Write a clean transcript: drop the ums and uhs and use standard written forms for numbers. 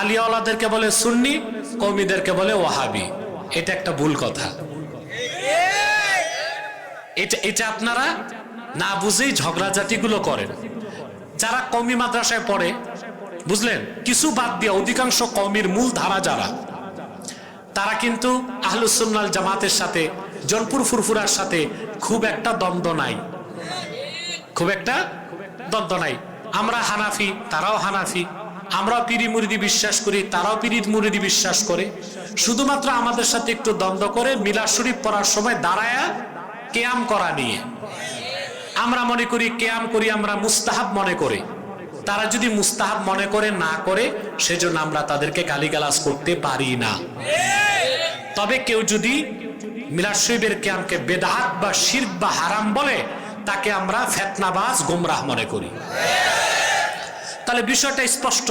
আলিয়াওয়ালাদেরকে বলে সুন্নি, কওমিদেরকে বলে ওয়াহাবি। এটা একটা ভুল কথা। এটা আপনারা না বুঝেই ঝগড়াঝাটিগুলো করেন। যারা কওমি মাদ্রাসায় পড়ে, বুঝলেন, কিছু বাদ দিয়ে অধিকাংশ কওমির মূল ধারা যারা, তারা কিন্তু আহলুস সুন্নাহ ওয়াল জামাতের সাথে, জনপুর ফুরফুরার সাথে খুব একটা দ্বন্দ্ব নাই, খুব একটা দ্বন্দ্ব নাই। আমরা হানাফি, তারাও হানাফি। আমরাও পীরি মুরিদি বিশ্বাস করি, তারাও পীরি মুরিদি বিশ্বাস করে। শুধুমাত্র আমাদের সাথে একটু দ্বন্দ্ব করে মিলাদ শরীফ পড়ার সময় দাঁড়ায়া কিয়াম করা নিয়ে। আমরা মনে করি কিয়াম করি আমরা মুস্তাহাব মনে করে, তারা যদি মুস্তাহাব মনে করে না করে, সেজন্য আমরা তাদেরকে গালিগালাজ করতে পারি না। তবে কেউ যদি মিলাদ শরীফের কিয়ামকে বেদাত বা শিরক বা হারাম বলে, তাকে আমরা ফিতনাবাজ, গোমরাহ মনে করি। তাহলে বিষয়টা স্পষ্ট।